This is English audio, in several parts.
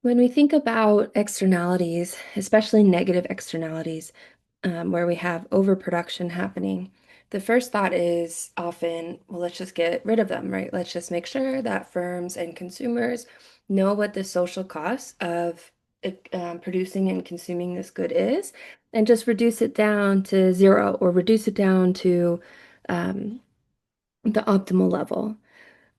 When we think about externalities, especially negative externalities, where we have overproduction happening, the first thought is often, well, let's just get rid of them, right? Let's just make sure that firms and consumers know what the social cost of producing and consuming this good is, and just reduce it down to zero or reduce it down to um, the optimal level.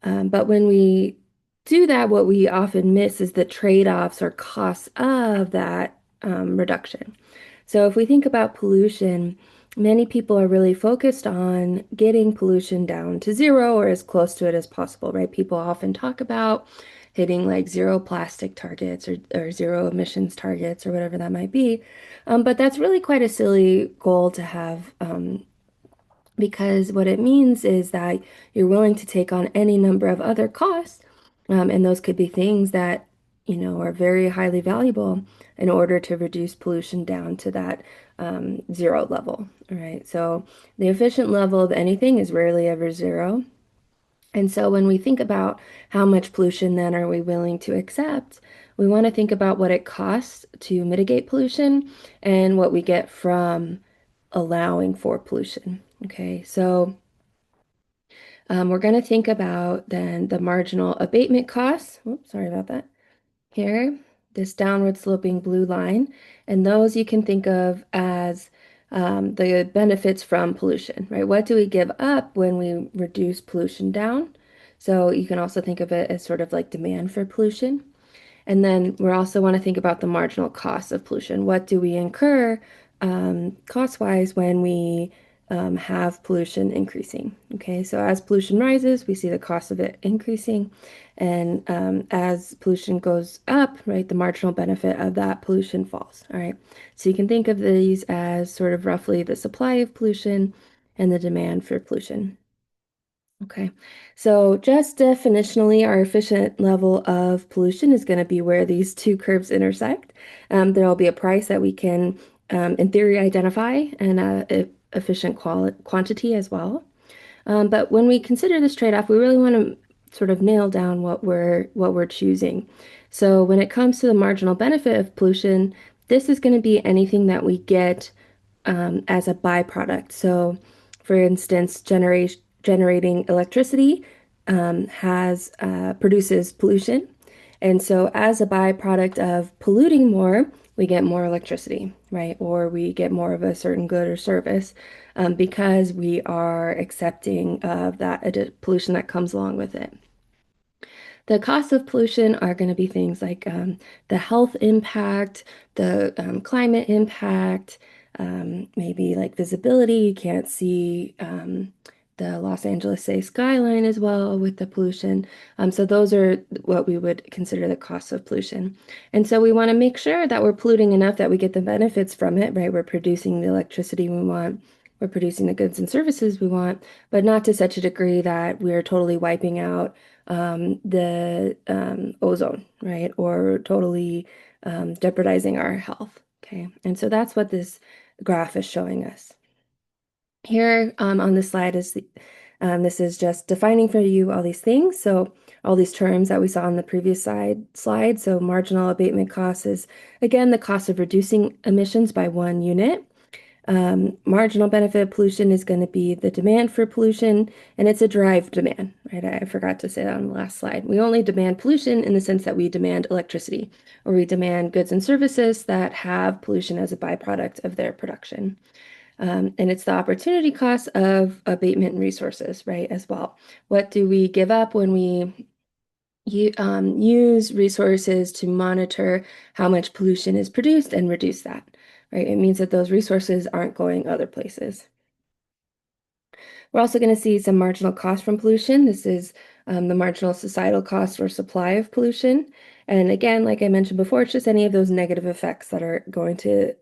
But when we do that, what we often miss is the trade-offs or costs of that reduction. So if we think about pollution, many people are really focused on getting pollution down to zero or as close to it as possible, right? People often talk about hitting like zero plastic targets or zero emissions targets or whatever that might be. But that's really quite a silly goal to have. Because what it means is that you're willing to take on any number of other costs, and those could be things that, are very highly valuable in order to reduce pollution down to that zero level, all right? So the efficient level of anything is rarely ever zero. And so when we think about how much pollution then are we willing to accept, we want to think about what it costs to mitigate pollution and what we get from allowing for pollution. Okay, so we're going to think about then the marginal abatement costs. Oops, sorry about that. Here, this downward sloping blue line, and those you can think of as the benefits from pollution, right? What do we give up when we reduce pollution down? So you can also think of it as sort of like demand for pollution. And then we also want to think about the marginal cost of pollution. What do we incur cost-wise when we have pollution increasing? Okay, so as pollution rises, we see the cost of it increasing. And as pollution goes up, right, the marginal benefit of that pollution falls. All right, so you can think of these as sort of roughly the supply of pollution and the demand for pollution. Okay, so just definitionally, our efficient level of pollution is going to be where these two curves intersect. There will be a price that we can, in theory, identify and efficient quantity as well. But when we consider this trade-off, we really want to sort of nail down what we're choosing. So when it comes to the marginal benefit of pollution, this is going to be anything that we get as a byproduct. So, for instance, generating electricity has produces pollution, and so as a byproduct of polluting more, we get more electricity, right? Or we get more of a certain good or service because we are accepting of that pollution that comes along with it. The costs of pollution are going to be things like the health impact, the climate impact, maybe like visibility. You can't see the Los Angeles, say, skyline as well with the pollution. So those are what we would consider the costs of pollution. And so we want to make sure that we're polluting enough that we get the benefits from it, right? We're producing the electricity we want. We're producing the goods and services we want, but not to such a degree that we're totally wiping out the ozone, right? Or totally jeopardizing our health. Okay. And so that's what this graph is showing us. Here on this slide this is just defining for you all these things. So all these terms that we saw on the previous slide. So marginal abatement cost is, again, the cost of reducing emissions by 1 unit. Marginal benefit of pollution is going to be the demand for pollution, and it's a derived demand, right? I forgot to say that on the last slide. We only demand pollution in the sense that we demand electricity, or we demand goods and services that have pollution as a byproduct of their production. And it's the opportunity cost of abatement and resources, right, as well. What do we give up when we use resources to monitor how much pollution is produced and reduce that, right? It means that those resources aren't going other places. We're also going to see some marginal cost from pollution. This is the marginal societal cost or supply of pollution. And again, like I mentioned before, it's just any of those negative effects that are going to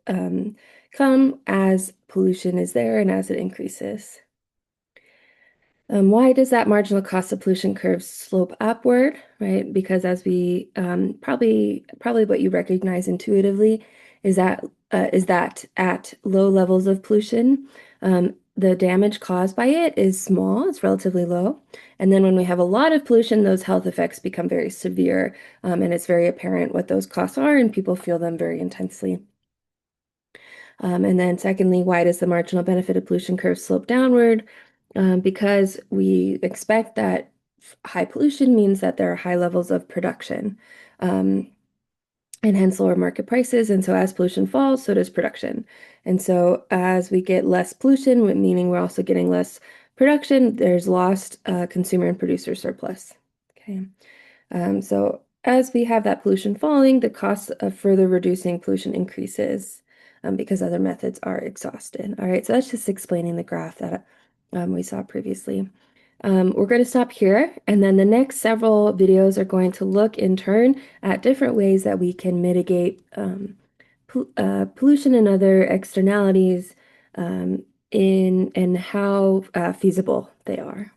come as pollution is there and as it increases. Why does that marginal cost of pollution curve slope upward, right? Because as we probably what you recognize intuitively is that at low levels of pollution, the damage caused by it is small, it's relatively low. And then when we have a lot of pollution, those health effects become very severe, and it's very apparent what those costs are, and people feel them very intensely. And then secondly, why does the marginal benefit of pollution curve slope downward? Because we expect that high pollution means that there are high levels of production. Um, and hence lower market prices. And so as pollution falls, so does production. And so as we get less pollution, meaning we're also getting less production, there's lost consumer and producer surplus. Okay. So as we have that pollution falling, the cost of further reducing pollution increases because other methods are exhausted. All right, so that's just explaining the graph that we saw previously. We're going to stop here, and then the next several videos are going to look in turn at different ways that we can mitigate pollution and other externalities in and how feasible they are.